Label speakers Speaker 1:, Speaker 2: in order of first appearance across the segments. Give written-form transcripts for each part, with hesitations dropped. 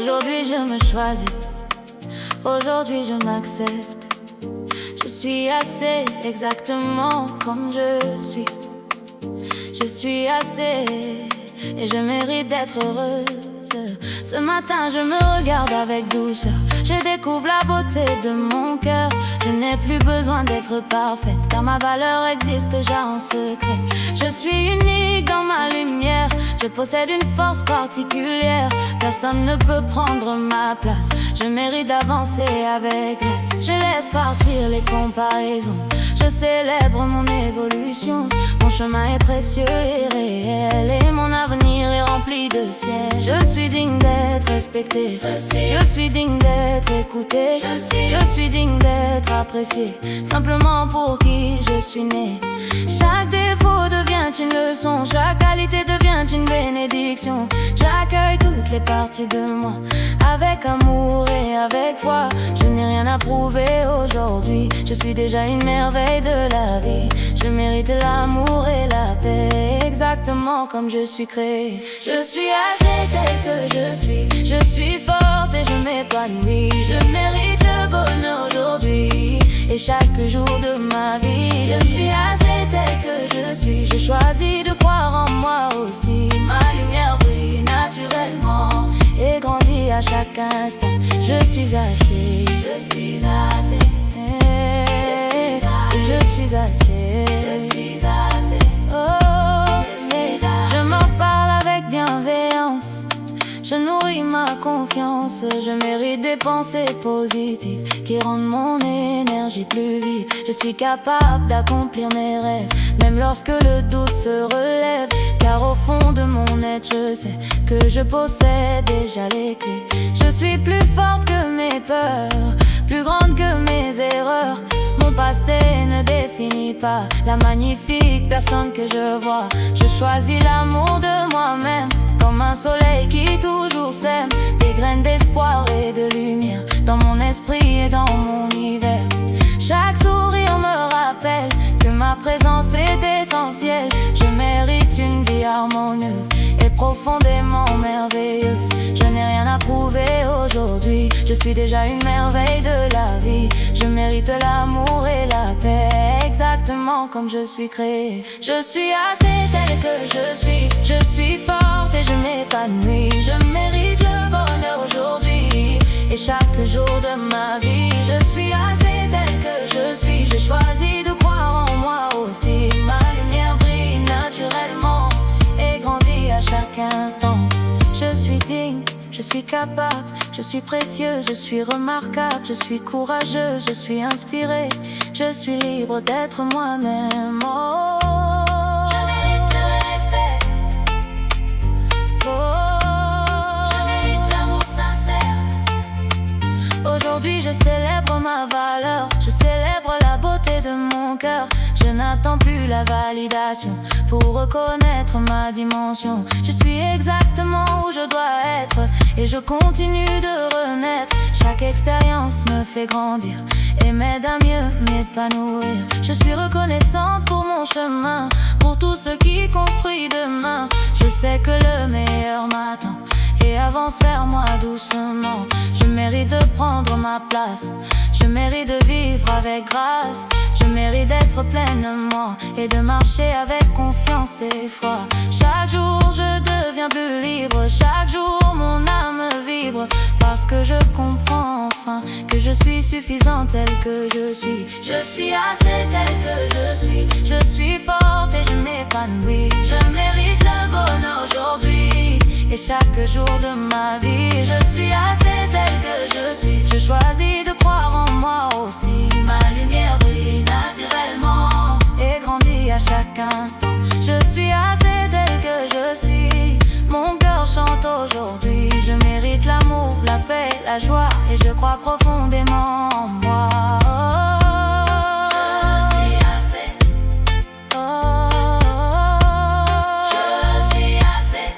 Speaker 1: Aujourd'hui je me choisis, aujourd'hui je m'accepte. Je suis assez exactement comme je suis. Je suis assez et je mérite d'être heureuse. Ce matin je me regarde avec douceur, je découvre la beauté de mon cœur. Je n'ai plus besoin d'être parfaite, car ma valeur existe déjà en secret. Je suis unique dans ma lumière, je possède une force particulière. Personne ne peut prendre ma place, je mérite d'avancer avec grâce. Je laisse partir les comparaisons, je célèbre mon évolution. Mon chemin est précieux et réel, et mon avenir est rempli de ciel. Je suis digne d'être respecté, je suis digne d'être écouté, je suis digne d'être apprécié, simplement pour qui je suis né. Chaque défaut devient une leçon, chaque qualité devient une bénédiction. J'accueille toutes les parties de moi, avec amour et avec foi. Je n'ai rien à prouver aujourd'hui, je suis déjà une merveille de la vie. Je mérite l'amour et la paix, exactement comme je suis créée. Je suis assez telle que je suis forte et je m'épanouis. Je mérite le bonheur aujourd'hui et chaque jour de ma vie. Je suis assez telle que je choisis de croire en moi aussi. Ma lumière brille naturellement et grandit à chaque instant. Je suis assez, je suis assez, je suis assez, je suis assez. Oh, je m'en parle avec bienveillance, je nourris ma confiance. Je mérite des pensées positives qui rendent mon énergie plus vive. Je suis capable d'accomplir mes rêves, même lorsque le doute se relève. Car au fond de mon être, je sais que je possède déjà les clés. Je suis plus forte que mes peurs, plus grande que mes erreurs. Mon passé ne définit pas la magnifique personne que je vois. Je choisis l'amour de moi-même, comme un soleil qui toujours sème des graines d'espoir et de lumière dans mon esprit et dans mon hiver. Chaque sourire me rappelle que ma présence est essentielle. Je mérite une vie harmonieuse et profondément merveilleuse. Je n'ai rien à prouver aujourd'hui, je suis déjà une merveille de la vie. Je mérite l'amour et la paix, exactement comme je suis créée. Je suis assez telle que je suis forte et je m'épanouis. Je mérite le bonheur aujourd'hui et chaque jour de ma vie. Je suis assez telle que je choisis de croire en moi aussi. Ma lumière brille naturellement et grandit à chaque instant. Je suis digne, je suis capable, je suis précieuse, je suis remarquable, je suis courageuse, je suis inspirée, je suis libre d'être moi-même. Oh, je mérite le respect. Oh, je mérite l'amour sincère. Aujourd'hui je célèbre ma valeur, je célèbre la beauté de mon cœur. Je n'attends plus la validation pour reconnaître ma dimension. Je suis exactement où je dois être et je continue de renaître. Chaque expérience me fait grandir et m'aide à mieux m'épanouir. Je suis reconnaissante pour mon chemin, pour tout ce qui construit demain. Je sais que le meilleur m'attend et avance vers moi doucement. Je mérite de prendre ma place, je mérite de vivre avec grâce. Je mérite d'être pleinement et de marcher avec confiance et foi. Chaque jour je deviens plus libre, chaque jour mon âme vibre, parce que je comprends enfin que je suis suffisante telle que je suis. Je suis assez telle que je suis forte et je m'épanouis. Je mérite le bonheur aujourd'hui et chaque jour de ma vie. Je suis assez telle que je choisis de croire en moi aussi. Ma lumière brille naturellement et grandit à chaque instant. Je suis assez telle que je suis, mon cœur chante aujourd'hui. Je mérite l'amour, la paix, la joie et je crois profondément en moi. Je suis assez. Je suis assez.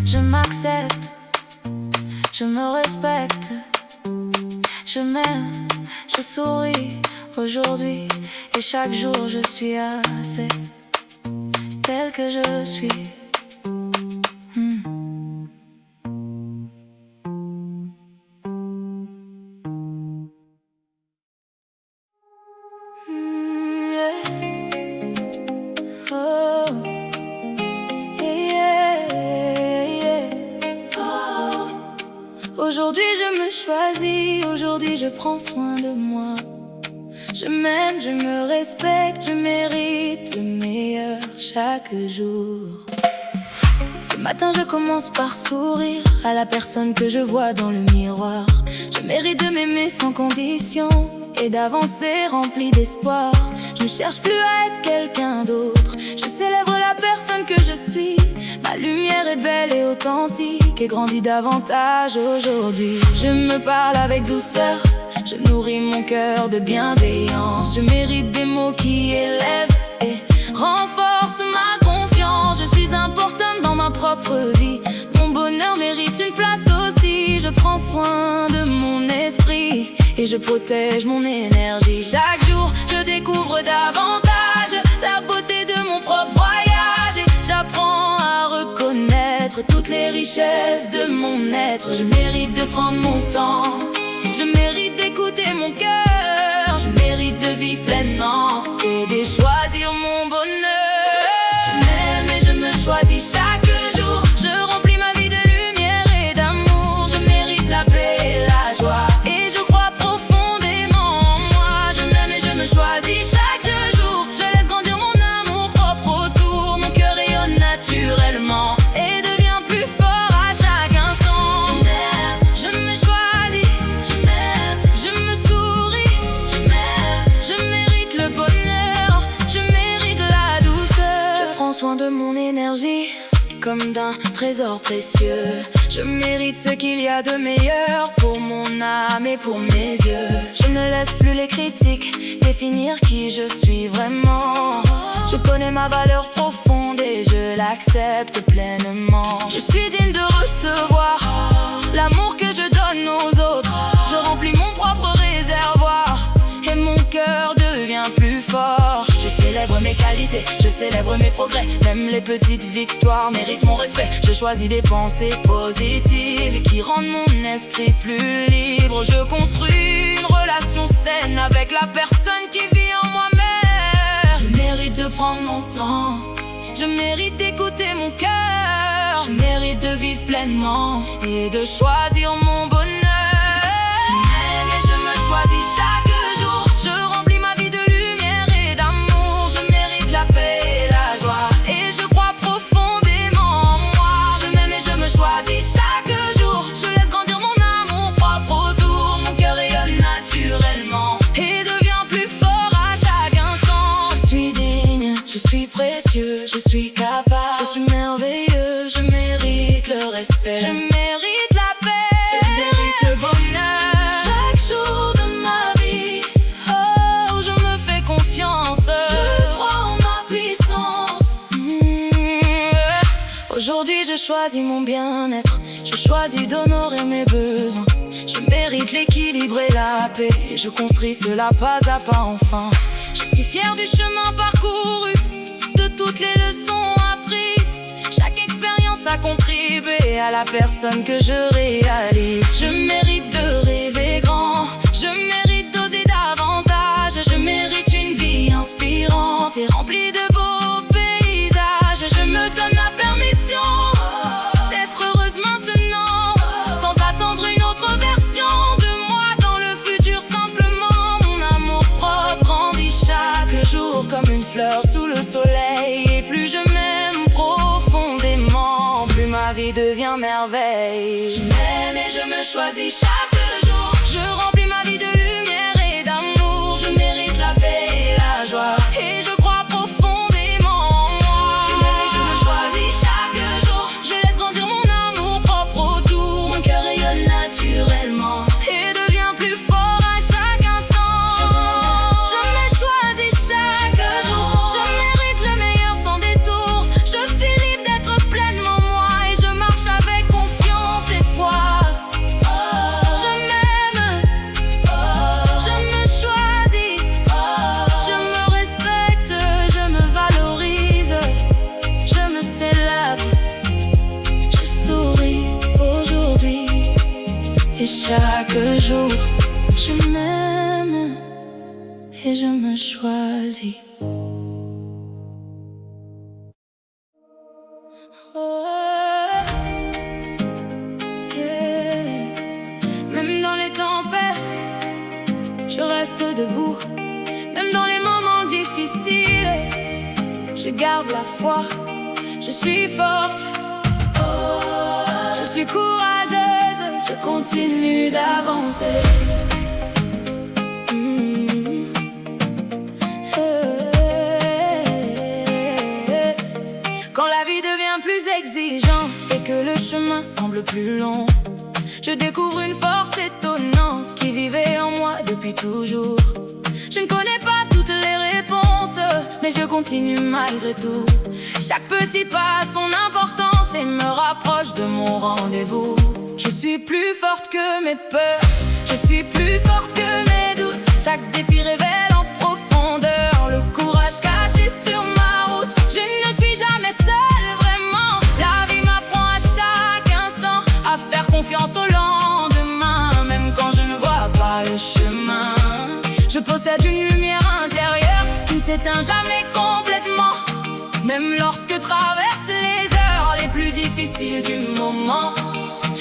Speaker 1: Je m'accepte, je me respecte, je m'aime, je souris aujourd'hui et chaque jour je suis assez tel que je suis. Aujourd'hui je me choisis, aujourd'hui je prends soin de moi. Je m'aime, je me respecte, je mérite le meilleur chaque jour. Ce matin je commence par sourire à la personne que je vois dans le miroir. Je mérite de m'aimer sans condition et d'avancer rempli d'espoir. Je ne cherche plus à être quelqu'un d'autre, je célèbre la personne que je suis. Ma lumière est belle et authentique et grandit davantage aujourd'hui. Je me parle avec douceur, je nourris mon cœur de bienveillance. Je mérite des mots qui élèvent et renforcent ma confiance. Je suis importante dans ma propre vie, mon bonheur mérite une place aussi. Je prends soin de mon esprit et je protège mon énergie. Chaque jour je découvre davantage la beauté de mon propre voyage et j'apprends à reconnaître toutes les richesses de mon être. Je mérite de prendre mon temps, je mérite d'écouter mon cœur, je mérite de vivre pleinement et de choisir mon bonheur. Je m'aime et je me choisis chaque jour, je remplis ma vie de lumière et d'amour. Je mérite la paix et la joie et je crois profondément en moi. Je m'aime et je me choisis chaque jour, je laisse grandir mon amour propre autour. Mon cœur rayonne naturellement et devient plus fort à chaque instant. Je m'aime, je me choisis, je m'aime, je me souris, je m'aime, je mérite le bonheur, je mérite la douceur. Je prends soin de mon énergie comme d'un trésor précieux. Je mérite ce qu'il y a de meilleur pour mon âme et pour mes yeux. Je ne laisse plus les critiques définir qui je suis vraiment. Je connais ma valeur profonde et je l'accepte pleinement. Je suis digne de recevoir l'amour que je donne aux autres. Je remplis mon propre réservoir et mon cœur devient plus fort. Je célèbre mes qualités, je célèbre mes progrès. Même les petites victoires méritent mon respect. Je choisis des pensées positives qui rendent mon esprit plus libre. Je construis une relation saine avec la personne qui vit en moi-même. Je mérite de prendre mon temps, je mérite d'écouter mon cœur. Je mérite de vivre pleinement et de choisir mon bonheur. Je m'aime et je me choisis chaque jour, je remplis ma vie de lumière et d'amour. Je mérite la paix et la joie et je crois profondément en moi. Je m'aime et je me choisis chaque jour, je laisse grandir mon amour propre autour. Mon cœur rayonne naturellement et devient plus fort à chaque instant. Je suis digne, je suis précieux, je suis capable, je suis merveilleux. Je mérite le respect, je mérite la paix, je mérite le bonheur. Chaque jour de ma vie, oh, je me fais confiance, je crois en ma puissance. Aujourd'hui je choisis mon bien-être, je choisis d'honorer mes besoins. Je mérite l'équilibre et la paix, je construis cela pas à pas enfin. Je suis fière du chemin parcouru, de toutes les leçons apprises. Chaque expérience a contribué à la personne que je réalise. Je mérite de rêver grand, je mérite d'oser davantage. Je mérite une vie inspirante et remplie de beaux paysages. Je me donne la permission d'être heureuse maintenant, sans attendre une autre version de moi dans le futur. Simplement mon amour propre grandit chaque jour comme une fleur sous le soleil. Et plus je m'aime profondément, plus ma vie devient merveille. Je m'aime et je me choisis chaque jour, je remplis ma vie de lumière et d'amour. Je mérite la paix et la joie et je crois profondément en moi. Je m'aime et je me choisis chaque jour, je laisse grandir mon amour propre autour. Mon cœur rayonne naturellement et devient plus fort à chaque instant. Je me choisis chaque jour, je mérite le meilleur sans détour. Je suis libre d'être pleinement moi et je marche avec confiance et foi. Je m'aime, je me choisis, je me respecte, je me valorise, je me célèbre, je souris aujourd'hui et chaque jour. Je m'aime et je me choisis. Oh, yeah. debout, même dans les moments difficiles. Je garde la foi, je suis forte, je suis courageuse, je continue d'avancer. Quand la vie devient plus exigeante et que le chemin semble plus long, je découvre une force étonnante qui vivait en moi depuis toujours. Je ne connais pas toutes les réponses, mais je continue malgré tout. Chaque petit pas a son importance et me rapproche de mon rendez-vous. Je suis plus forte que mes peurs, je suis plus forte que mes doutes. Chaque défi révèle en profondeur le courage caché sur ma route. Je ne suis jamais seule, vraiment. La vie m'apprend à chaque instant à faire confiance au lendemain, même quand je ne vois pas le chemin. Je possède une lumière intérieure qui ne s'éteint jamais complètement, même lorsque traversent les heures les plus difficiles du moment.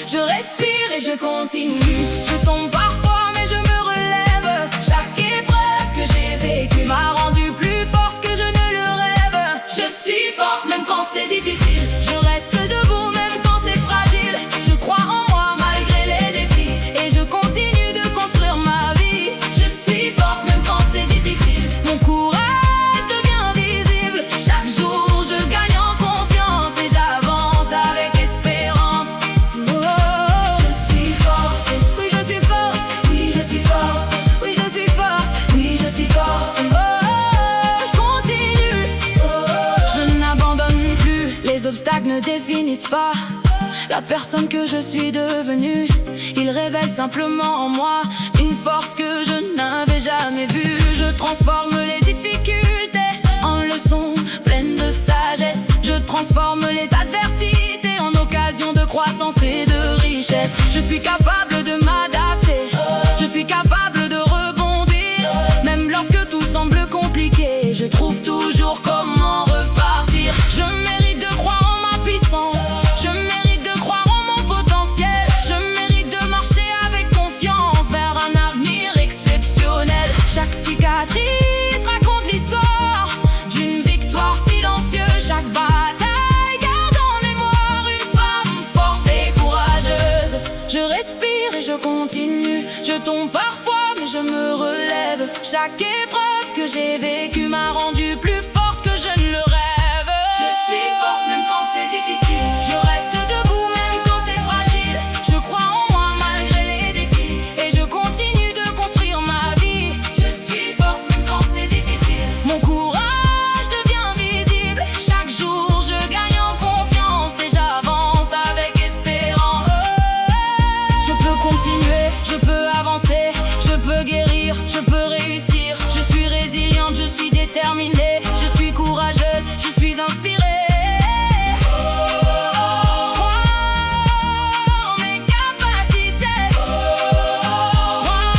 Speaker 1: Je respire et je continue. Je tombe parfois mais je me relève. Chaque épreuve que j'ai vécue m'a rendue plus forte que je ne le rêve. Je suis forte même quand c'est difficile. Je reste debout même quand c'est fragile. Je crois en moi malgré les défis et je continue de construire ma vie. Je suis forte même quand c'est difficile. Mon courage devient visible. Chaque jour je gagne en confiance et j'avance avec espérance. Je suis forte, oui je suis forte, oui je suis forte, oui je suis forte, oui je suis forte. Je continue, je n'abandonne plus. Les obstacles ne définissent pas la personne que je suis devenue. Ils révèlent simplement en moi une force que je n'avais jamais vue. Je transforme les difficultés en leçons pleines de sagesse. Je transforme les adversités en occasions de croissance et de richesse. Je suis capable de m'adapter, je suis capable de rebondir. Même lorsque tout semble compliqué, je trouve toujours comment repartir. Je mérite de croire en ma puissance, je mérite de croire en mon potentiel. Je mérite de marcher avec confiance vers un avenir exceptionnel. Chaque cicatrice raconte l'histoire d'une victoire silencieuse. Chaque bataille garde en mémoire une femme forte et courageuse. Je respire et je continue. Je tombe parfois mais je me relève. Chaque épreuve que j'ai vécue m'a rendue plus forte que je ne le rêve. Je suis forte même quand c'est difficile. Je reste debout même quand c'est fragile. Je crois en moi malgré les défis et je continue de construire ma vie. Je suis forte même quand c'est difficile. Mon courage devient visible. Chaque jour je gagne en confiance et j'avance avec espérance. Je peux continuer, je peux avancer, je peux guérir, je peux réussir. Je suis résiliente, je suis déterminée, je suis courageuse, je suis inspirée. Je crois en mes capacités, je crois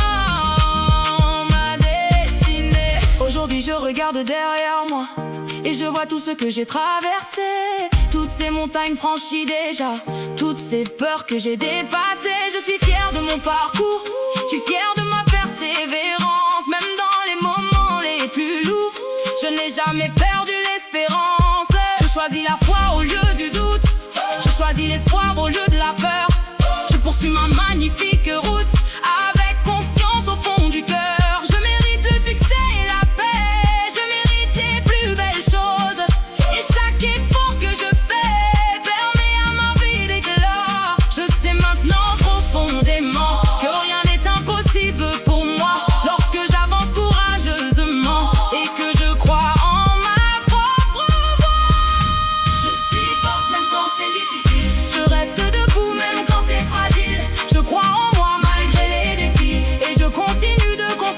Speaker 1: en ma destinée. Aujourd'hui je regarde derrière moi et je vois tout ce que j'ai traversé. Toutes ces montagnes franchies déjà, toutes ces peurs que j'ai dépassées. Je suis fière de mon parcours, je suis fière de ma persévérance. Même dans les moments les plus lourds, je n'ai jamais perdu l'espérance. Je choisis la foi au lieu du doute, je choisis l'espoir au lieu de la peur. Je poursuis ma magnifique route avec conscience au fond du cœur. Je mérite le succès et la paix, je mérite les plus belles choses. Et chaque effort que je fais permet à ma vie d'éclore. Je sais maintenant profondément que rien n'est impossible pour moi lorsque j'avance courageusement et que je crois en ma propre voix. Je suis forte même quand c'est difficile. Je reste debout même quand c'est fragile. Je crois en moi malgré les défis et je continue de construire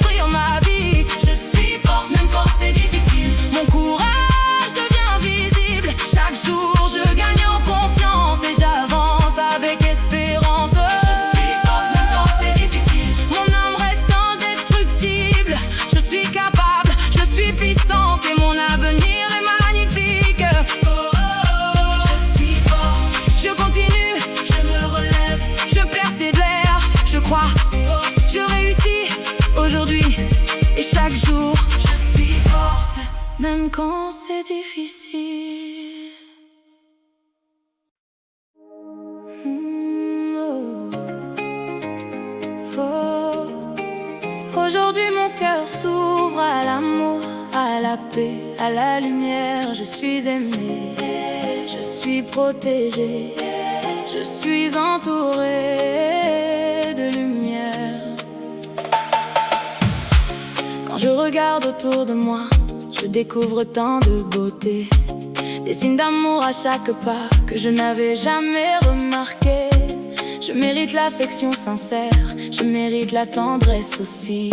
Speaker 1: même quand c'est difficile. Aujourd'hui mon cœur s'ouvre à l'amour, à la paix, à la lumière. Je suis aimée, je suis protégée, je suis entourée de lumière. Quand je regarde autour de moi, je découvre tant de beauté, des signes d'amour à chaque pas que je n'avais jamais remarqué. Je mérite l'affection sincère, je mérite la tendresse aussi.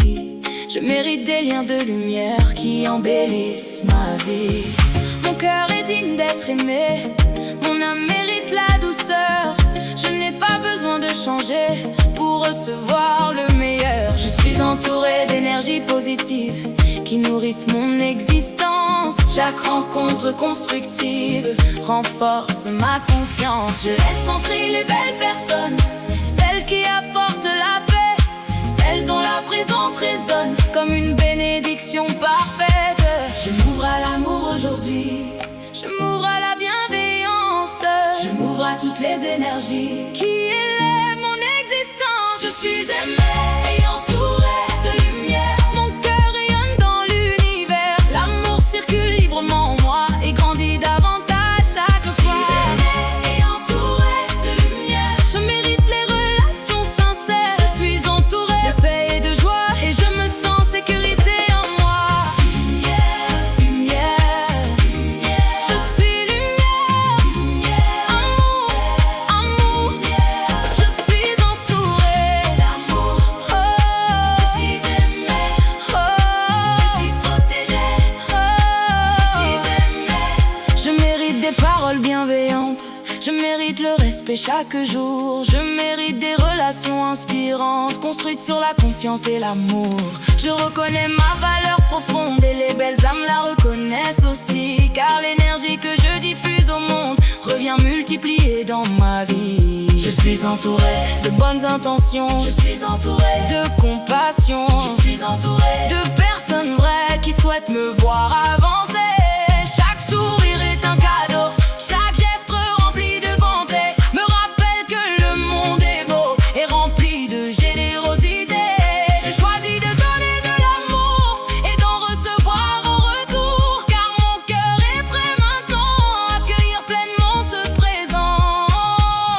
Speaker 1: Je mérite des liens de lumière qui embellissent ma vie. Mon cœur est digne d'être aimé, mon âme mérite la douceur. Je n'ai pas besoin de changer pour recevoir le meilleur. Je suis entourée d'énergie positive qui nourrissent mon existence. Chaque rencontre constructive renforce ma confiance. Je laisse entrer les belles personnes, celles qui apportent la paix, celles dont la présence résonne comme une bénédiction parfaite. Je m'ouvre à l'amour aujourd'hui, je m'ouvre à la bienveillance, je m'ouvre à toutes les énergies qui élèvent mon existence. Je suis aimée et entourée de lumière, mon cœur rayonne dans l'univers. L'amour circule librement en moi et grandit davantage chaque fois. Je suis aimée et entourée de lumière, je mérite les relations sincères. Je suis entourée de paix et de joie et je me sens en sécurité en moi. Lumière, lumière, lumière. Je suis lumière, lumière. Amour, amour, lumière. Je suis entourée d'amour. Oh, je suis aimée. Oh, je suis protégée. Oh, je suis aimée. Je mérite des paroles bienveillantes, je mérite le respect chaque jour. Je mérite des relations inspirantes, construites sur la confiance et l'amour. Je reconnais ma valeur profonde et les belles âmes la reconnaissent aussi. Car l'énergie que je diffuse au monde revient multipliée dans ma vie. Je suis entourée de bonnes intentions, je suis entourée de compassion, je suis entourée de personnes vraies qui souhaitent me voir avancer. Chaque sourire est un cadeau, chaque geste rempli de bonté me rappelle que le monde est beau et rempli de générosité. J'ai choisi de donner de l'amour et d'en recevoir en retour, car mon cœur est prêt maintenant à accueillir pleinement ce présent.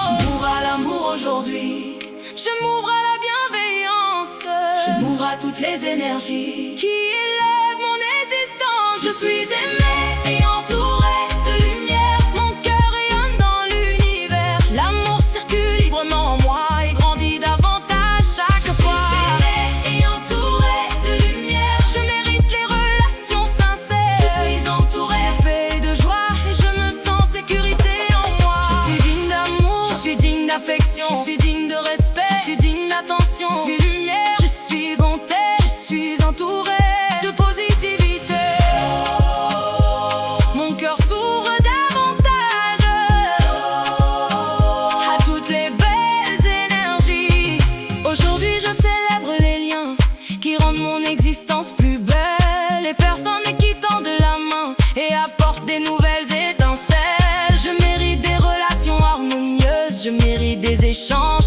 Speaker 1: Je m'ouvre à l'amour aujourd'hui, je m'ouvre à la bienveillance, je m'ouvre à toutes les énergies qui élèvent mon existence. Je suis aimée et entourée de lumière, mon cœur rayonne dans l'univers. L'amour circule librement en moi et grandit davantage chaque fois. Je suis aimée et entourée de lumière, je mérite les relations sincères. Je suis entourée de paix et de joie et je me sens en sécurité en moi. Je suis digne d'amour, je suis digne d'affection, je suis digne de respect, je suis digne d'attention. Je suis lumière, je suis bonté, je suis entourée de positivité. Mon cœur s'ouvre davantage à toutes les belles énergies. Aujourd'hui je célèbre les liens qui rendent mon existence plus belle, les personnes qui tendent la main et apportent des nouvelles étincelles. Je mérite des relations harmonieuses, je mérite des échanges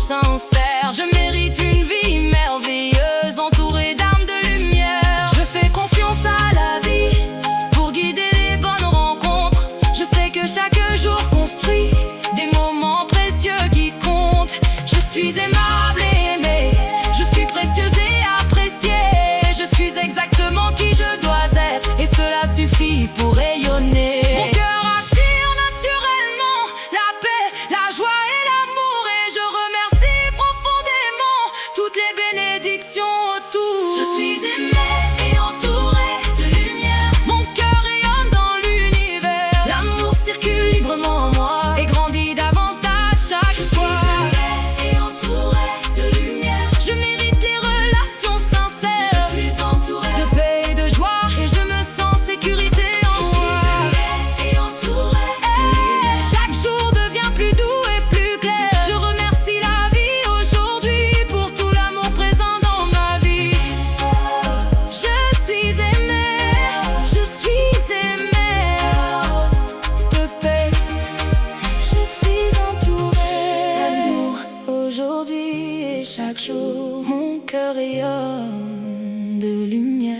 Speaker 1: rayonne de lumière.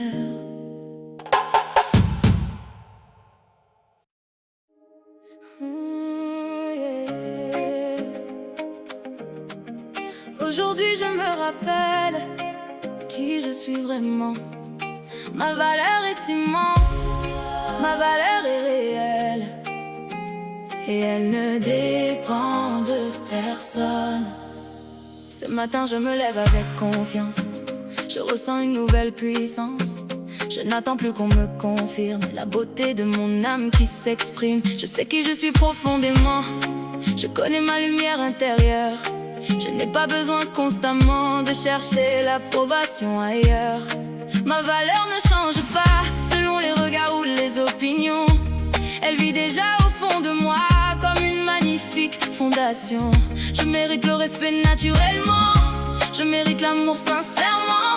Speaker 1: Aujourd'hui je me rappelle qui je suis vraiment. Ma valeur est immense, ma valeur est réelle, et elle ne dépend de personne. Ce matin je me lève avec confiance, je ressens une nouvelle puissance. Je n'attends plus qu'on me confirme la beauté de mon âme qui s'exprime. Je sais qui je suis profondément, je connais ma lumière intérieure. Je n'ai pas besoin constamment de chercher l'approbation ailleurs. Ma valeur ne change pas selon les regards ou les opinions. Elle vit déjà au fond de moi comme une magnifique fondation. Je mérite le respect naturellement, je mérite l'amour sincèrement,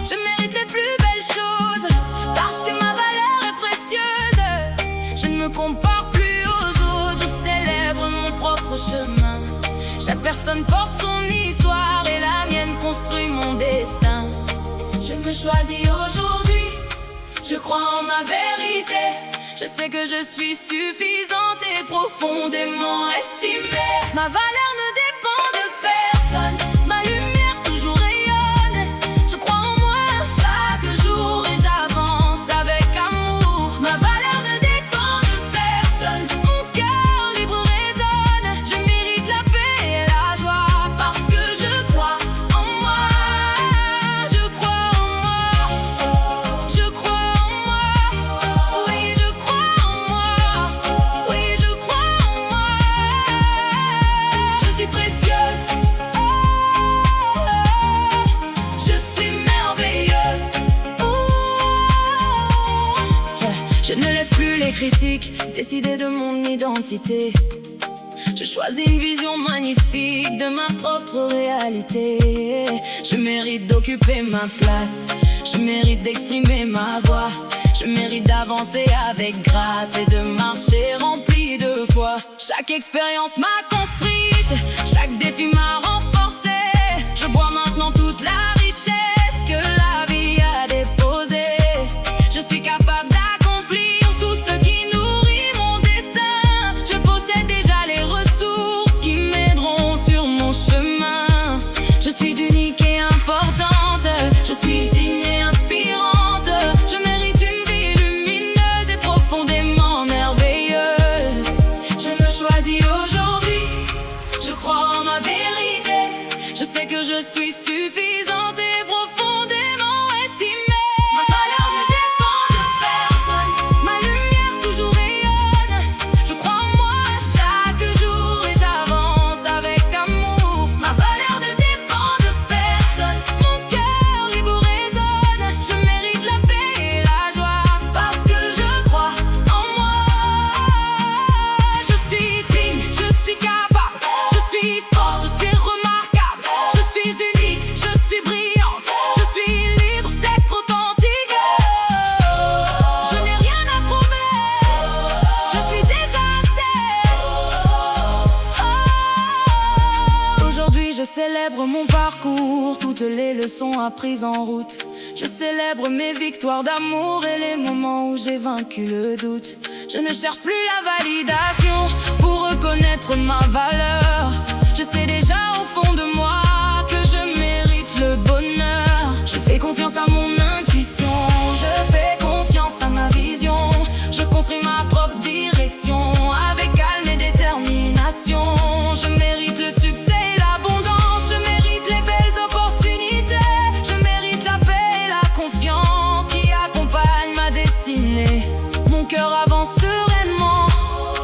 Speaker 1: je mérite les plus belles choses, parce que ma valeur est précieuse. Je ne me compare plus aux autres, je célèbre mon propre chemin. Chaque personne porte son histoire et la mienne construit mon destin. Je me choisis aujourd'hui, je crois en ma vérité. Je sais que je suis suffisante et profondément estimée. Ma valeur ne dépend de personne, ma lumière toujours rayonne. Je crois en moi chaque jour et j'avance avec amour. Ma valeur ne dépend de personne, mon cœur libre résonne. Je mérite la paix et la joie parce que je crois en moi. Je crois en moi, je crois en moi. Oui, je crois en moi, oui, je crois en moi. Je suis précieuse, je suis merveilleuse. Je ne laisse plus les critiques décider de mon identité. Je choisis une vision magnifique de ma propre réalité. Je mérite d'occuper ma place, je mérite d'exprimer ma voix. Je mérite d'avancer avec grâce et de marcher rempli de foi. Chaque expérience m'a construite, chaque défi m'a renforcée. Je vois maintenant toute la richesse que la vie a déposée. Je suis capable d'accomplir tout ce qui nourrit mon destin. Je possède déjà les ressources qui m'aideront sur mon chemin. Je suis unique et importante, je suis digne et inspirante. Je mérite une vie lumineuse et profondément merveilleuse. Je me choisis aujourd'hui, je crois en ma vérité. Je sais que je suis suffisante et profondément estimée. Ma valeur ne dépend de personne, ma lumière toujours rayonne. Je crois en moi chaque jour et j'avance avec amour. Ma valeur ne dépend de personne, mon cœur libre résonne. Je mérite la paix et la joie parce que je crois en moi. Je suis digne, je suis capable, je suis forte, je suis remarquable. Je suis unique, je suis brillante, je suis libre d'être authentique. Je n'ai rien à prouver, je suis déjà assez. Aujourd'hui je célèbre mon parcours, toutes les leçons apprises en route. Je célèbre mes victoires d'amour et les moments où j'ai vaincu le doute. Je ne cherche plus la validation pour reconnaître ma valeur. Je sais déjà au fond de moi que je mérite le bonheur. Je fais confiance à mon intuition, je fais confiance à ma vision. Je construis ma propre direction avec calme et détermination. Je mérite le succès et l'abondance, je mérite les belles opportunités. Je mérite la paix et la confiance qui accompagnent ma destinée. Mon cœur avance sereinement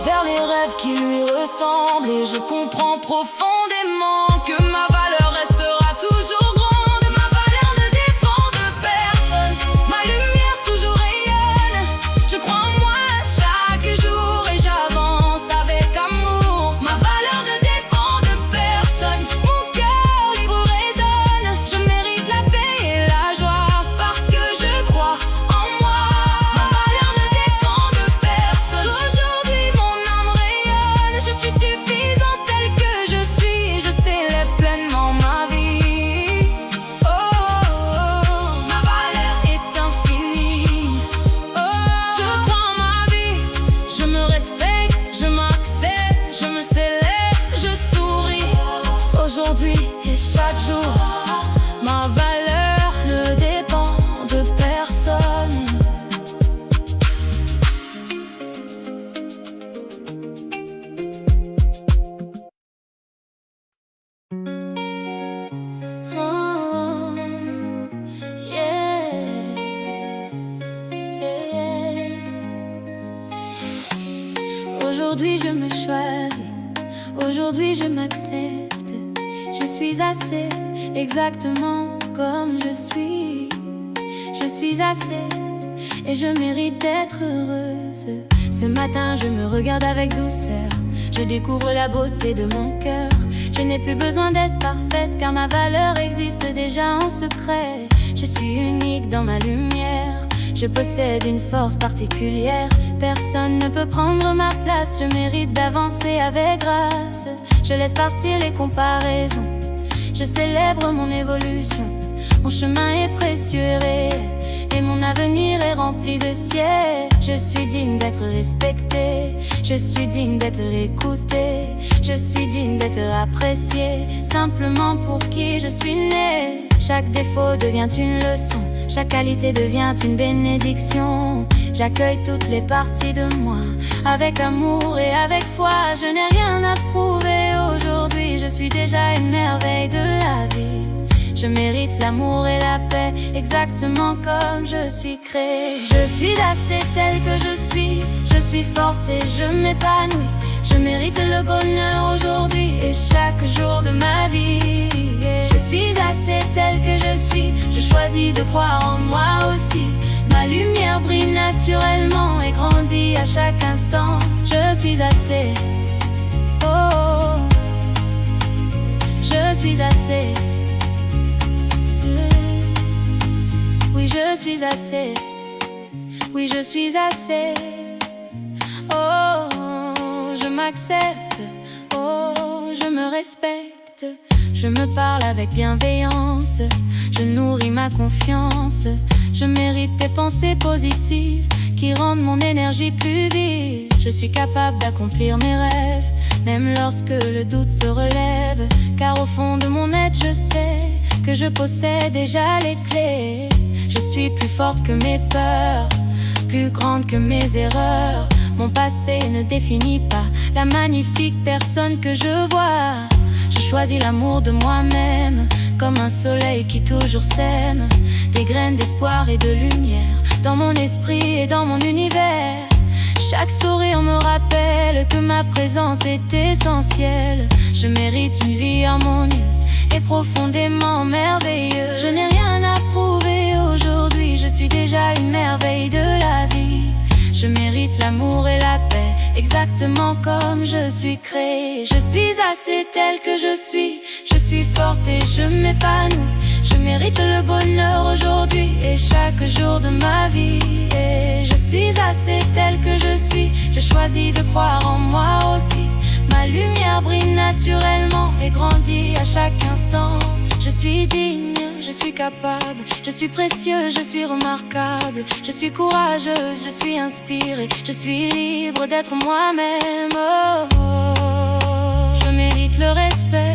Speaker 1: vers les rêves qui lui ressemblent. Et je comprends profondément que ma valeur restera toujours grande. Ma valeur ne dépend de personne, ma lumière toujours rayonne. Je crois en moi chaque jour et j'avance avec amour. Ma valeur ne dépend de personne, mon cœur libre résonne. Je mérite la paix et la joie parce que je crois en moi. Ma valeur ne dépend de personne. Aujourd'hui mon âme rayonne, je suis suffisante telle que je suis et je célèbre chaque jour, ma valeur ne dépend de personne. Oh, yeah, yeah. Aujourd'hui je me choisis, aujourd'hui je m'accepte. Je suis assez, exactement comme je suis. Je suis assez, et je mérite d'être heureuse. Ce matin je me regarde avec douceur, je découvre la beauté de mon cœur. Je n'ai plus besoin d'être parfaite, car ma valeur existe déjà en secret. Je suis unique dans ma lumière, je possède une force particulière. Personne ne peut prendre ma place, je mérite d'avancer avec grâce. Je laisse partir les comparaisons, je célèbre mon évolution. Mon chemin est précieux et réel, et mon avenir est rempli de ciel. Je suis digne d'être respectée, je suis digne d'être écoutée, je suis digne d'être appréciée, simplement pour qui je suis née. Chaque défaut devient une leçon, chaque qualité devient une bénédiction. J'accueille toutes les parties de moi, avec amour et avec foi. Je n'ai rien à prouver aujourd'hui, je suis déjà une merveille de la vie. Je mérite l'amour et la paix, exactement comme je suis créée. Je suis assez telle que je suis forte et je m'épanouis. Je mérite le bonheur aujourd'hui et chaque jour de ma vie. Je suis assez telle que je choisis de croire en moi aussi. Ma lumière brille naturellement et grandit à chaque instant. Je suis assez, oh, je suis assez. Oui, je suis assez. Oui, je suis assez. Oh, je m'accepte. Oh, je me respecte. Je me parle avec bienveillance. Je nourris ma confiance. Je mérite des pensées positives qui rendent mon énergie plus vive. Je suis capable d'accomplir mes rêves, même lorsque le doute se relève. Car au fond de mon être, je sais que je possède déjà les clés. Je suis plus forte que mes peurs, plus grande que mes erreurs. Mon passé ne définit pas la magnifique personne que je vois. Je choisis l'amour de moi-même, comme un soleil qui toujours sème des graines d'espoir et de lumière dans mon esprit et dans mon univers. Chaque sourire me rappelle que ma présence est essentielle. Je mérite une vie harmonieuse et profondément merveilleuse. Je n'ai rien à prouver aujourd'hui, je suis déjà une merveille de la vie. Je mérite l'amour et la paix, exactement comme je suis créée. Je suis assez telle que je suis forte et je m'épanouis. Je mérite le bonheur aujourd'hui et chaque jour de ma vie. Et je suis assez telle que je choisis de croire en moi aussi. Ma lumière brille naturellement et grandit à chaque instant. Je suis digne, je suis capable, je suis précieuse, je suis remarquable. Je suis courageuse, je suis inspirée, je suis libre d'être moi-même. Oh, oh, je mérite le respect.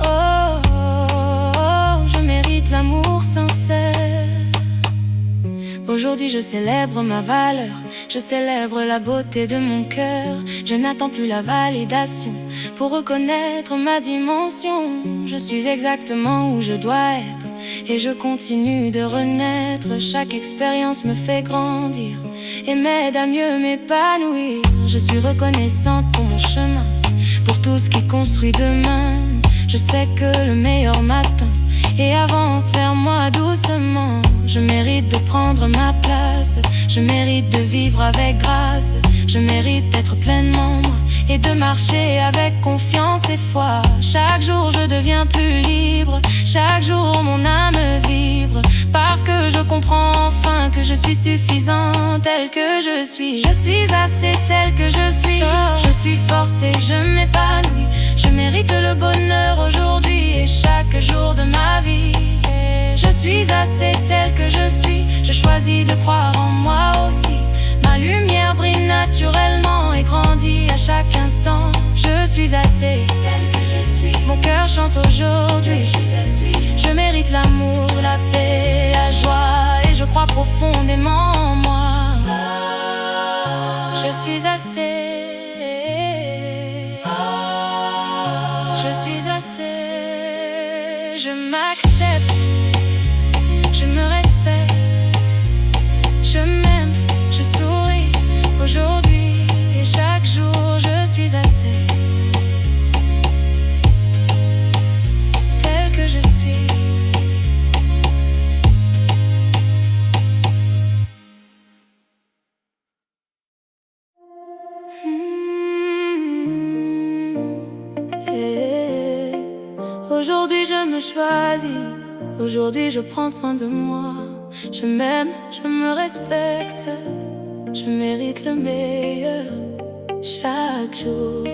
Speaker 1: Oh, oh, oh, je mérite l'amour sincère. Aujourd'hui je célèbre ma valeur, je célèbre la beauté de mon cœur. Je n'attends plus la validation pour reconnaître ma dimension. Je suis exactement où je dois être et je continue de renaître. Chaque expérience me fait grandir et m'aide à mieux m'épanouir. Je suis reconnaissante pour mon chemin, pour tout ce qui construit demain. Je sais que le meilleur m'attend et avance vers moi doucement. Je mérite de prendre ma place, je mérite de vivre avec grâce. Je mérite d'être pleinement moi et de marcher avec confiance et foi. Chaque jour je deviens plus libre, chaque jour mon âme vibre, parce que je comprends enfin que je suis suffisante telle que je suis. Je suis assez telle que je suis forte et je m'épanouis. Je mérite le bonheur aujourd'hui et chaque jour de ma vie. Et je suis assez telle que je choisis de croire en moi aussi. Ma lumière brille naturellement et grandit à chaque instant. Je suis assez telle que je suis. Mon cœur chante aujourd'hui. Je mérite l'amour, la paix, la joie, et je crois profondément en moi. Je suis assez. Je suis assez. Je m'accepte. Je me respecte. Je m'aime. Je souris aujourd'hui et chaque jour. Je suis assez. Tel que je suis. Aujourd'hui je me choisis, aujourd'hui je prends soin de moi. Je m'aime, je me respecte, je mérite le meilleur chaque jour.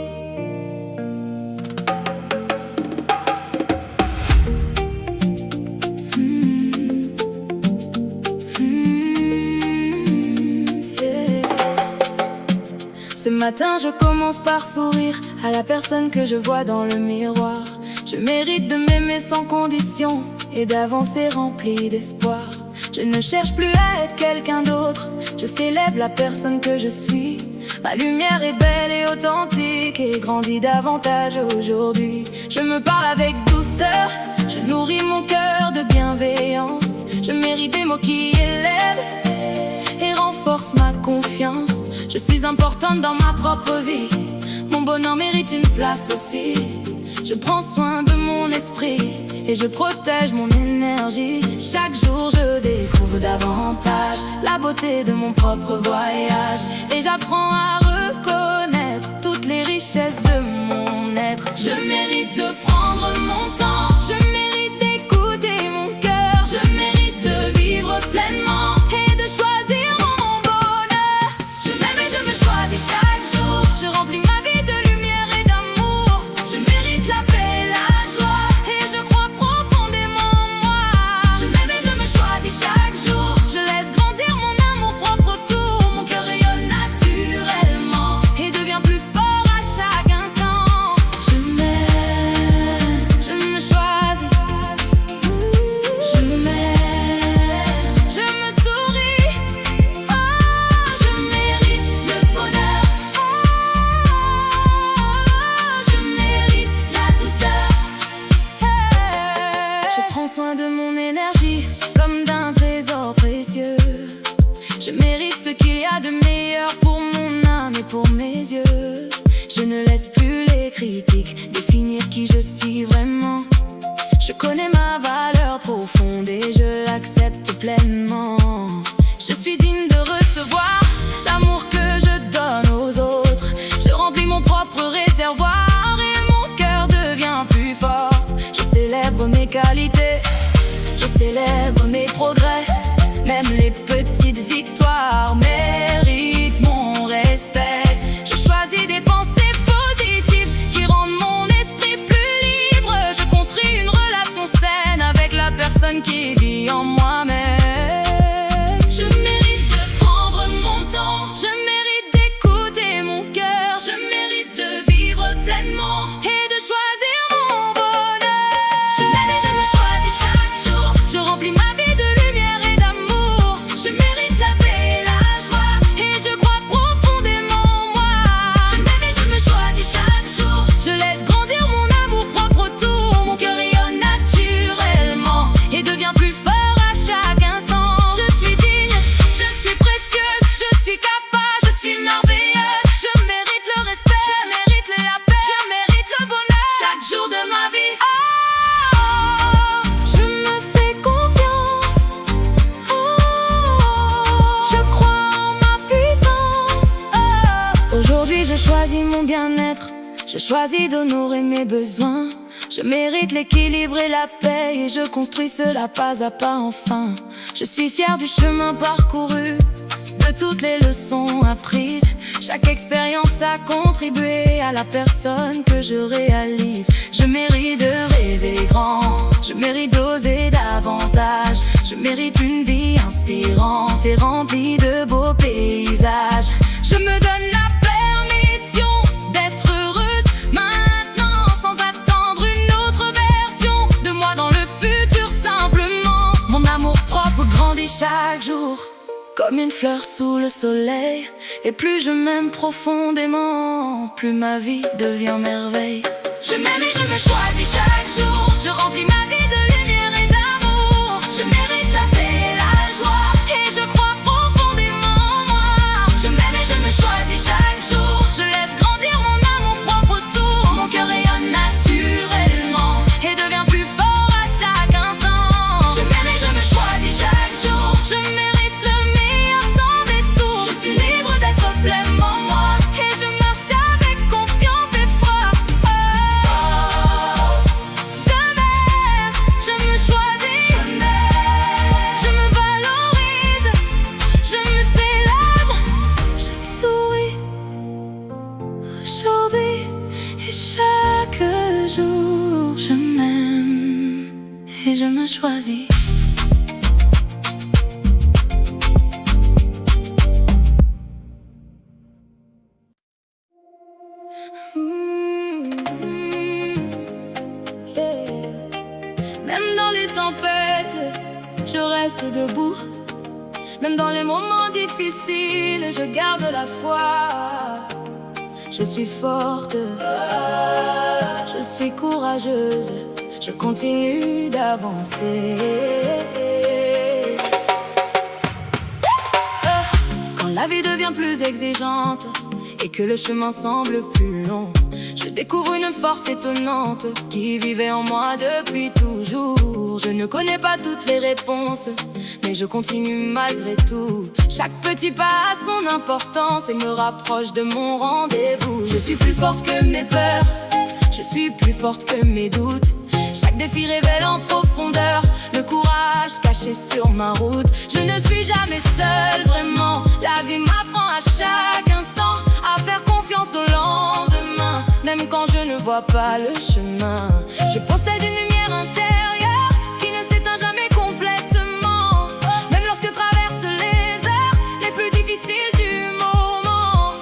Speaker 1: Ce matin je commence par sourire à la personne que je vois dans le miroir. Je mérite de m'aimer sans condition et d'avancer rempli d'espoir. Je ne cherche plus à être quelqu'un d'autre, je célèbre la personne que je suis. Ma lumière est belle et authentique et grandit davantage aujourd'hui. Je me parle avec douceur, je nourris mon cœur de bienveillance. Je mérite des mots qui élèvent et renforcent ma confiance. Je suis importante dans ma propre vie, mon bonheur mérite une place aussi. Je prends soin de mon esprit et je protège mon énergie. Chaque jour je découvre davantage la beauté de mon propre voyage. Et j'apprends à reconnaître toutes les richesses de mon être. Je mérite de prendre mon temps, je mérite d'écouter mon cœur. Je mérite de vivre pleinement et de choisir mon bonheur. Je m'aime et je me choisis chaque jour. Je remplis ma vie de lumière et d'amour. Je mérite la paix et la joie et je crois profondément en moi. Je m'aime et je me choisis chaque jour. Je laisse grandir mon amour propre autour. Mon cœur rayonne naturellement et devient plus fort à chaque instant. Je m'aime, je me choisis. Je m'aime, je me souris. Oh, je mérite le bonheur. Oh, je mérite la douceur. Je prends soin de mon énergie comme d'un trésor précieux. Je mérite ce qu'il y a de meilleur pour mon âme et pour mes yeux. Je ne laisse plus les critiques définir qui je suis vraiment. Je connais ma valeur profonde et je l'accepte pleinement. Je suis digne de recevoir l'amour que je donne aux autres. Je remplis mon propre réservoir et mon cœur devient plus fort. Je célèbre mes qualités, je célèbre mes progrès. Même les petites victoires méritent mon respect. Je choisis des pensées positives qui rendent mon esprit plus libre. Je construis une relation saine avec la personne qui vit en moi-même. Je mérite de prendre mon temps, je mérite d'écouter mon cœur. Je mérite de vivre pleinement et de choisir mon bonheur. Je m'aime et je me choisis chaque jour. Je remplis ma vie de lumière et d'amour. Je mérite la paix et la joie et je crois profondément en moi. Je m'aime et je me choisis chaque jour. Je laisse grandir mon amour propre autour. Mon cœur rayonne naturellement et devient plus fort à chaque instant. Je suis digne, je suis précieuse, je suis capable, je suis merveilleuse. Je mérite le respect, je mérite la paix, je mérite le bonheur chaque jour de ma vie. Oh, je me fais confiance. Oh, je crois en ma puissance. Oh, aujourd'hui je choisis mon bien-être. Je choisis d'honorer mes besoins. Je mérite l'équilibre et la paix et je construis cela pas à pas enfin. Je suis fière du chemin parcouru, de toutes les leçons apprises. Chaque expérience a contribué à la personne que je réalise. Je mérite de rêver grand, je mérite d'oser davantage. Je mérite une vie inspirante et remplie de beaux paysages. Je me donne la permission d'être heureuse maintenant sans attendre une chaque jour comme une fleur sous le soleil. Et plus je m'aime profondément, plus ma vie devient merveille. Je m'aime et je me choisis chaque jour. Je remplis ma vie de lumière et d'amour. Je mérite la paix et la joie, et je crois profondément en moi. Je m'aime et je me choisis chaque jour. Je laisse grandir mon amour propre autour. Mon cœur rayonne naturellement et devient plus fort à chaque instant. Je m'aime et je me choisis chaque jour. Je mérite le meilleur sans détour. Je suis libre d'être pleinement moi, et je marche avec confiance et foi. Je m'aime, je me choisis, je me valorise, je me célèbre. Je souris aujourd'hui et chaque jour. Je m'aime et je me choisis. Même dans les tempêtes, je reste debout. Même dans les moments difficiles, je garde la foi. Je suis forte, je suis courageuse, je continue d'avancer. Quand la vie devient plus exigeante et que le chemin semble plus long, je découvre une force étonnante qui vivait en moi depuis toujours. Je ne connais pas toutes les réponses, mais je continue malgré tout. Chaque petit pas a son importance et me rapproche de mon rendez-vous. Je suis plus forte que mes peurs, je suis plus forte que mes doutes. Chaque défi révèle en profondeur le courage caché sur ma route. Je ne suis jamais seule, vraiment. La vie m'apprend à chaque instant à faire confiance au lendemain, même quand je ne vois pas le chemin. Je possède une lumière intérieure qui ne s'éteint jamais complètement, même lorsque traversent les heures les plus difficiles du moment.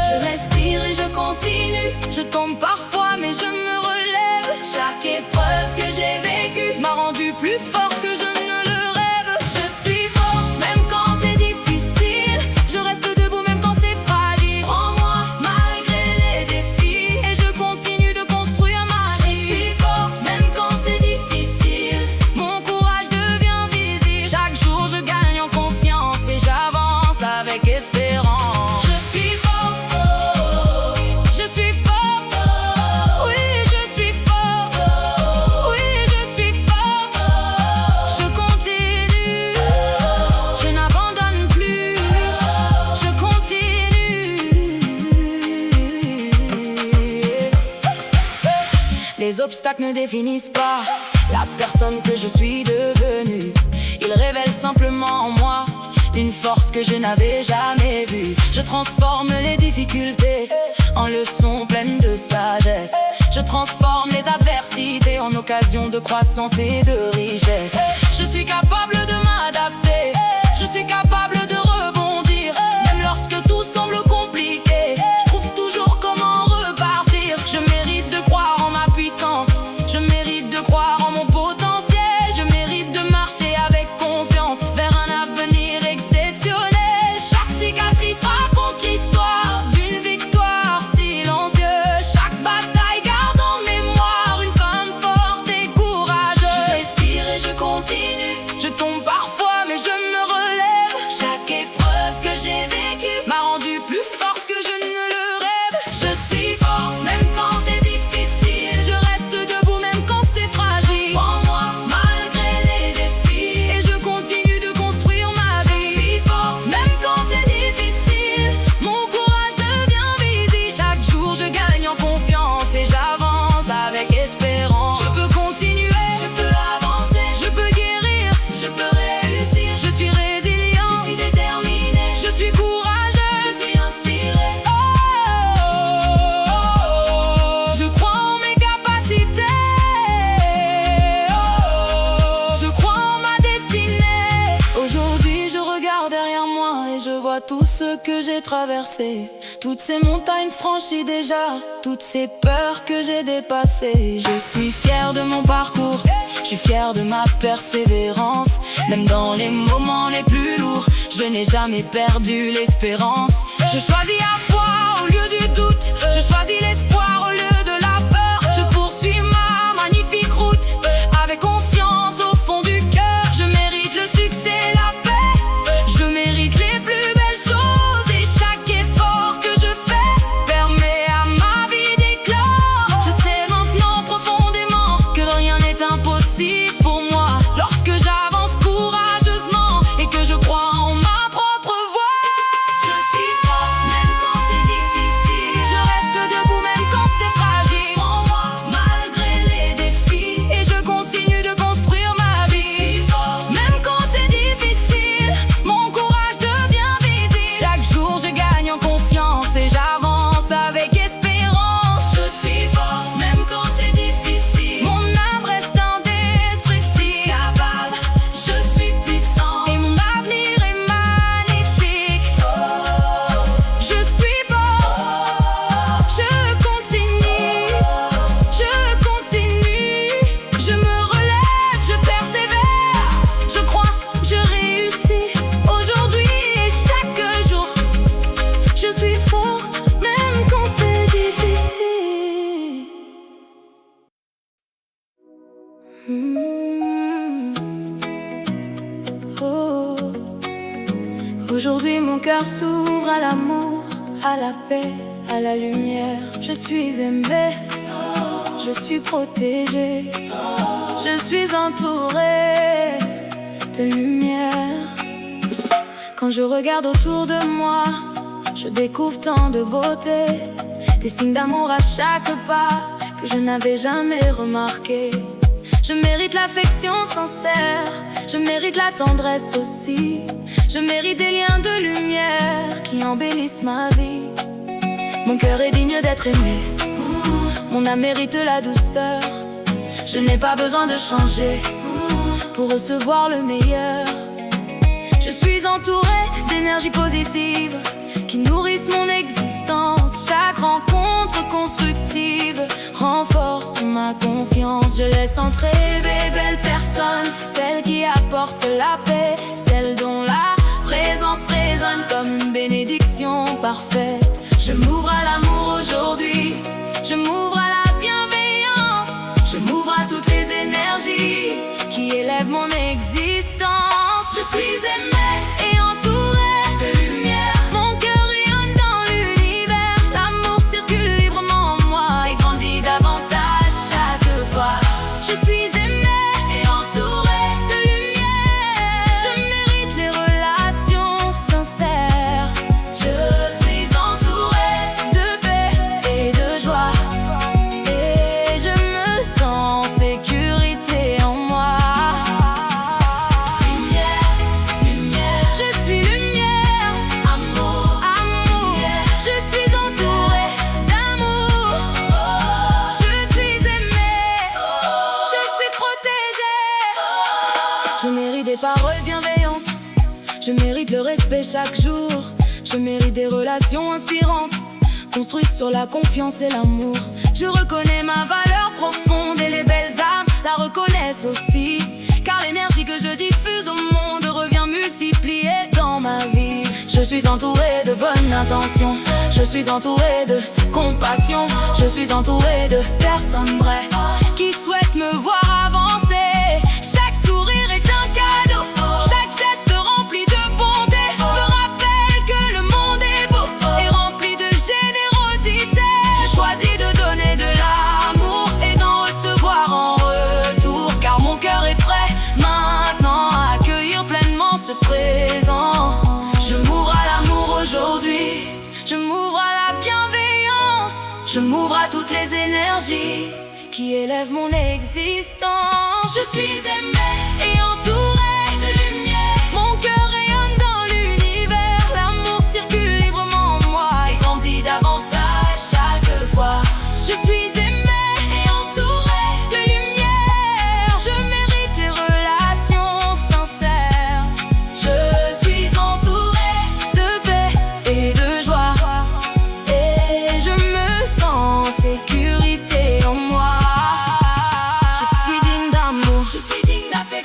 Speaker 1: Je respire et je continue. Je tombe parfois mais je me relève. Chaque épreuve que j'ai vécue m'a rendu plus forte que je ne le rêve. Je suis forte même quand c'est difficile. Je reste debout même quand c'est fragile. En moi malgré les défis, et je continue de construire ma vie. Je suis forte même quand c'est difficile. Mon courage devient visible. Chaque jour je gagne en confiance et j'avance avec espérance. Je suis forte, je suis forte. Oui, je suis forte. Oui, je suis forte. Je continue, je n'abandonne plus. Je continue. Les obstacles ne définissent pas la personne que je suis devenue. Ils révèlent simplement en moi une force que je n'avais jamais vue. Je transforme les difficultés en leçons pleines de sagesse. Je transforme les adversités en occasions de croissance et de richesse. Je suis capable de m'adapter, je suis capable de rebondir. Même lorsque tout semble compliqué, je trouve toujours comment repartir. Je mérite de croire en ma puissance, je mérite de croire en mon potentiel. Je mérite de marcher avec confiance vers un avenir exceptionnel. Chaque cicatrice raconte l'histoire d'une victoire silencieuse. Chaque bataille garde en mémoire une femme forte et courageuse. Je respire et je continue. Je tombe parfois mais je me relève. Chaque épreuve que j'ai vécue m'a rendu plus forte que je ne le rêve. Je suis forte même quand c'est difficile. Je reste debout même quand c'est fragile. En moi malgré les défis, et je continue de construire ma vie. Je suis forte même quand c'est difficile. Mon courage devient visible. Chaque jour je gagne en confiance et j'avance avec espérance. Je peux continuer, je peux avancer, je peux guérir, je peux réussir. Je suis résilient, je suis déterminé, je suis courageux, je suis inspiré. Je crois en mes capacités. Je crois en ma destinée. Aujourd'hui je regarde derrière moi et je vois tout ce que j'ai traversé. Toutes ces montagnes franchies déjà, toutes ces peurs que j'ai dépassées. Je suis fière de mon parcours, je suis fière de ma persévérance, Même dans les moments les plus lourds, je n'ai jamais perdu l'espérance. Je choisis la foi au lieu du doute, je choisis l'espoir au lieu de la peur. Je poursuis ma magnifique route avec confiance au fond du cœur. Je mérite le succès, la paix, je mérite les plus belles choses. Et chaque effort que je fais permet à ma vie d'éclore. Je sais maintenant profondément que rien n'est impossible pour moi lorsque j'avance courageusement et que je crois en ma propre voie. Je suis forte même quand c'est difficile, je reste debout même quand c'est fragile. En moi malgré les défis, et je continue de construire ma vie. Même quand c'est difficile, mon courage devient visible. Chaque jour je gagne en confiance et j'avance avec espérance. Je suis forte même quand c'est difficile, mon âme reste indestructible. Capable, je suis puissant et mon avenir est magnifique. Je suis forte, je continue, je me relève, je persévère, je crois, je réussis aujourd'hui et chaque jour. Je suis forte même quand c'est difficile. Oh. Aujourd'hui mon cœur s'ouvre à l'amour, à la paix, à la lumière. Je suis aimée, je suis protégée, je suis entourée de lumière. Quand je regarde autour de moi, je découvre tant de beauté, des signes d'amour à chaque pas que je n'avais jamais remarqué. Je mérite l'affection sincère, je mérite la tendresse aussi. Je mérite des liens de lumière qui embellissent ma vie. Mon cœur est digne d'être aimé, mon âme mérite la douceur. Je n'ai pas besoin de changer pour recevoir le meilleur. Je suis entourée d'énergie positive qui nourrissent mon existence. Chaque rencontre constructive renforce ma confiance. Je laisse entrer des belles personnes, celles qui apportent la paix, celles dont la présence résonne comme une bénédiction parfaite. Je m'ouvre à l'amour aujourd'hui, je m'ouvre à la bienveillance, je m'ouvre à toutes les énergies qui élèvent mon existence. Je suis aimée et entourée de lumière, mon cœur rayonne dans l'univers. L'amour circule librement en moi et grandit davantage chaque fois. Je suis aimée et entourée de lumière, je mérite les relations sincères. Je suis entourée de paix et de joie, et je me sens en sécurité en moi. Lumière, lumière, je suis lumière, amour, amour. Je suis entourée d'amour, je suis aimée, je suis protégée. Je mérite des paroles bienveillantes, je mérite le respect chaque jour. Je mérite des relations inspirantes, construites sur la confiance et l'amour. Je reconnais ma valeur profonde et les belles âmes la reconnaissent aussi. Car l'énergie que je diffuse au monde revient multipliée dans ma vie. Je suis entourée de bonnes intentions, je suis entourée de compassion, je suis entourée de personnes vraies qui souhaitent me voir avancer. Chaque sourire est un cadeau, chaque geste rempli de bonté me rappelle que le monde est beau et rempli de générosité. Je choisis de donner de l'amour et d'en recevoir en retour, car mon cœur est prêt maintenant à accueillir pleinement ce présent. Je m'ouvre à l'amour aujourd'hui, je m'ouvre à la bienveillance, je m'ouvre à toutes les énergies qui élèvent mon existence. Je suis aimée et entourée de lumière, mon cœur rayonne dans l'univers. L'amour circule librement en moi et grandit davantage chaque fois. Je suis aimée et entourée de lumière, je mérite les relations sincères. Je suis entourée de paix et de joie, et je me sens en sécurité en moi. Je suis digne d'amour, je suis digne d'affection.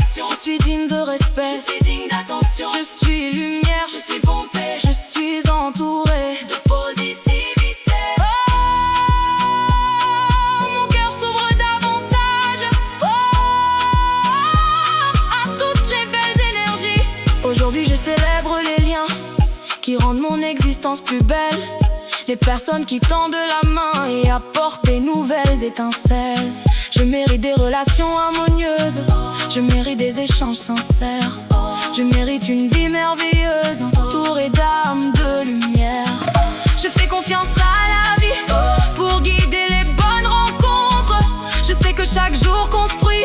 Speaker 1: les personnes qui tendent la main et apportent des nouvelles étincelles. Je mérite des relations harmonieuses, je mérite des échanges sincères. Je mérite une vie merveilleuse, entourée d'âmes de lumière. Je fais confiance à la vie pour guider les bonnes rencontres. Je sais que chaque jour construit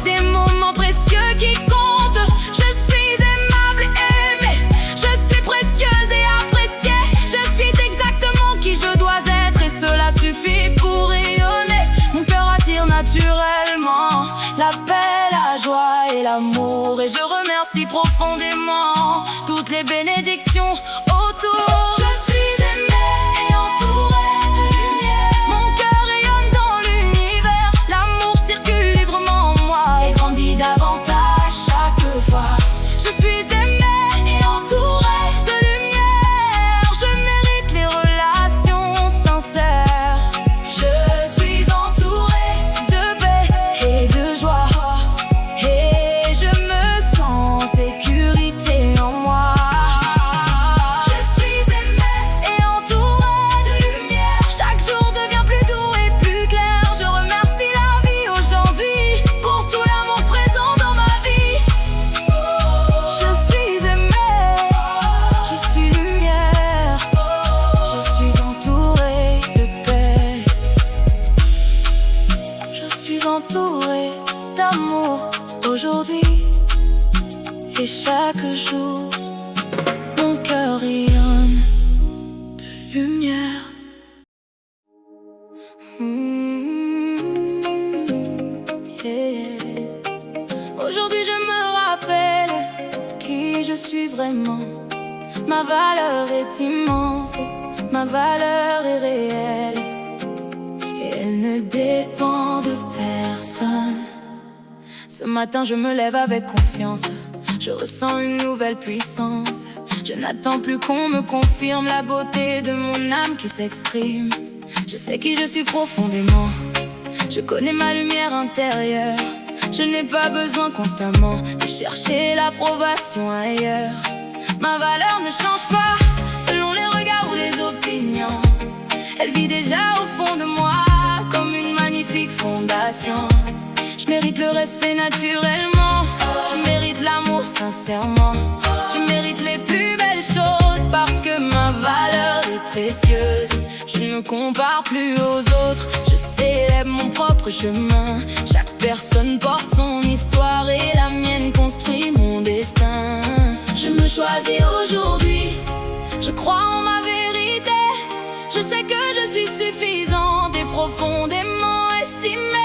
Speaker 1: des moments précieux qui comptent. Je suis aimable et aimée, je suis précieuse et appréciée. Je suis exactement qui je dois être et cela suffit pour rayonner. Mon cœur attire naturellement la paix, la joie et l'amour. Et je remercie profondément toutes les bénédictions autour. Je suis aimée et entourée de lumière. Mon cœur rayonne dans l'univers. L'amour circule librement en moi et grandit davantage chaque fois. Je suis aimée et entourée de lumière. Je mérite les relations sincères. Je suis entourée de paix et de joie. Et je me sens en sécurité en moi. Je suis aimée et entourée de lumière. Chaque jour devient plus doux et plus clair. Je remercie la vie aujourd'hui pour tout l'amour présent dans ma vie. Je suis aimée, je suis lumière. Je suis entourée de paix. Je suis entourée d'amour aujourd'hui et chaque jour. Mon cœur rayonne de lumière. Yeah. Aujourd'hui je me rappelle qui je suis vraiment. Ma valeur est immense, ma valeur est réelle. Et elle ne dépend de personne. Ce matin je me lève avec confiance. Je ressens une nouvelle puissance. Je n'attends plus qu'on me confirme la beauté de mon âme qui s'exprime. Je sais qui je suis profondément. Je connais ma lumière intérieure. Je n'ai pas besoin constamment de chercher l'approbation ailleurs. Ma valeur ne change pas selon les regards ou les opinions. Elle vit déjà au fond de moi comme une magnifique fondation. Je mérite le respect naturellement. Je mérite l'amour sincèrement. Je mérite les plus belles choses parce que ma valeur est précieuse. Je ne me compare plus aux autres. Je célèbre mon propre chemin. Chaque personne porte son histoire et la mienne construit mon destin. Je me choisis aujourd'hui. Je crois en ma vérité. Je sais que je suis suffisante et profondément estimée.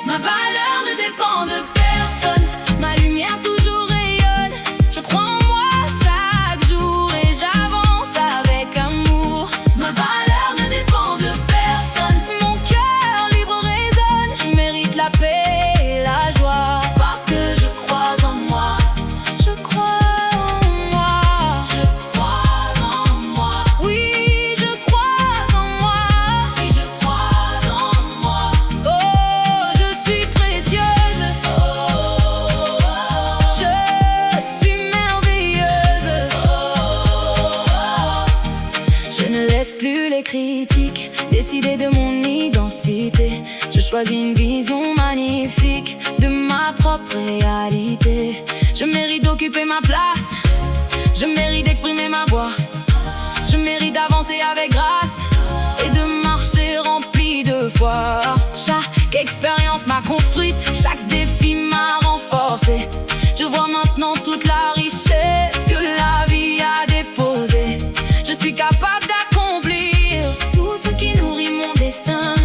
Speaker 1: Ma valeur ne dépend de personne. Ma lumière toujours rayonne. Je crois en moi chaque jour et j'avance avec amour. Ma valeur ne dépend de personne. Mon cœur libre résonne. Je mérite la paix et la joie parce que je crois en moi. Je crois en moi. Je crois en moi. Oui, je crois en moi. Oui, je crois en moi. Oh, je suis précieuse. Oh, je suis merveilleuse. Je ne laisse plus les critiques décider de mon identité. Je choisis une vision magnifique de ma propre réalité. Je mérite d'occuper ma place. Je mérite d'exprimer ma voix. Je mérite d'avancer avec grâce et de marcher rempli de foi. Chaque expérience m'a construite, chaque défi m'a renforcée. Je vois maintenant toute la richesse que la vie a déposée. Je suis capable d'accomplir tout ce qui nourrit mon destin.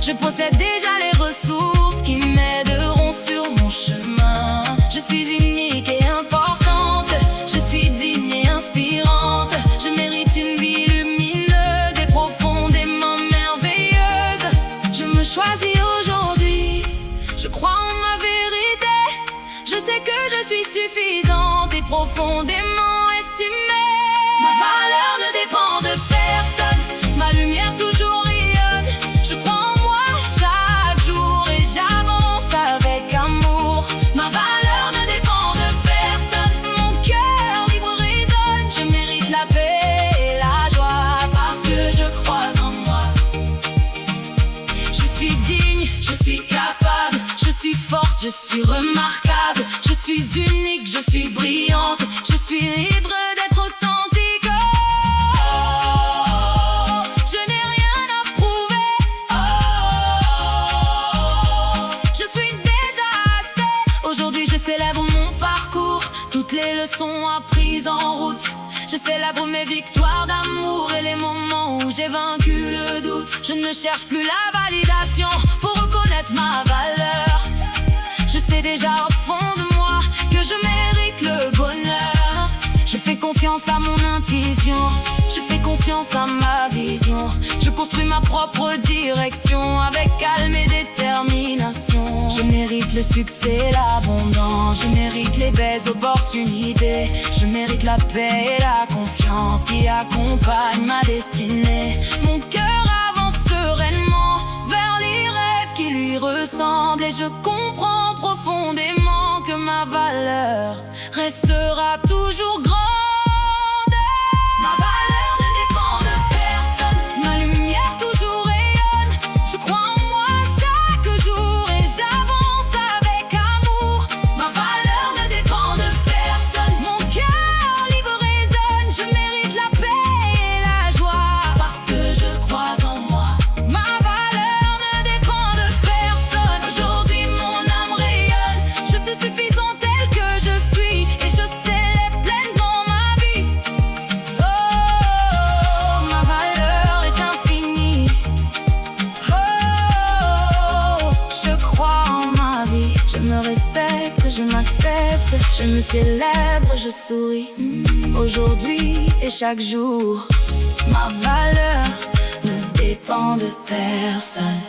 Speaker 1: Je possède déjà les ressources qui m'aideront sur mon chemin. Je suis unique et importante. Je suis digne et inspirante. Je mérite une vie lumineuse et profondément merveilleuse. Je me choisis aujourd'hui. Je crois en ma vérité. Je sais que je suis suffisante et profondément estimée. Ma valeur ne dépend de personne. Ma lumière toujours rayonne. Je crois en moi chaque jour et j'avance avec amour. Ma valeur ne dépend de personne. Mon cœur libre résonne. Je mérite la paix et la joie parce que je crois suis forte, je suis remarquable, je suis unique, je suis brillante, je suis libre d'être authentique. Oh, je n'ai rien à prouver. Oh, je suis déjà assez. Aujourd'hui je célèbre mon parcours, toutes les leçons apprises en route. Je célèbre mes victoires d'amour et les moments où j'ai vaincu le doute. Je ne cherche plus la validation pour reconnaître ma valeur. Je sais déjà au fond de moi que je mérite le bonheur. Je fais confiance à mon intuition, je fais confiance à ma vision. Je construis ma propre direction avec calme et détermination. Je mérite le succès et l'abondance, je mérite les belles opportunités. Je mérite la paix et la confiance qui accompagnent ma destinée. Mon cœur avance sereinement vers les rêves qui lui ressemblent. Et je comprends profondément que ma valeur restera toujours grande. Ma valeur ne dépend de personne, ma lumière toujours rayonne. Je crois en moi chaque jour et j'avance avec amour. Ma valeur ne dépend de personne, mon cœur libre résonne. Je mérite la paix et la joie parce que je crois en moi. Ma valeur ne dépend de personne. Aujourd'hui mon âme rayonne, je suis suffisante telle que je suis et je célèbre pleinement ma vie. Oh, ma valeur est infinie. Oh, je crois en ma vie. Je me respecte, je m'accepte, je me célèbre, je souris. Aujourd'hui et chaque jour, ma valeur ne dépend de personne.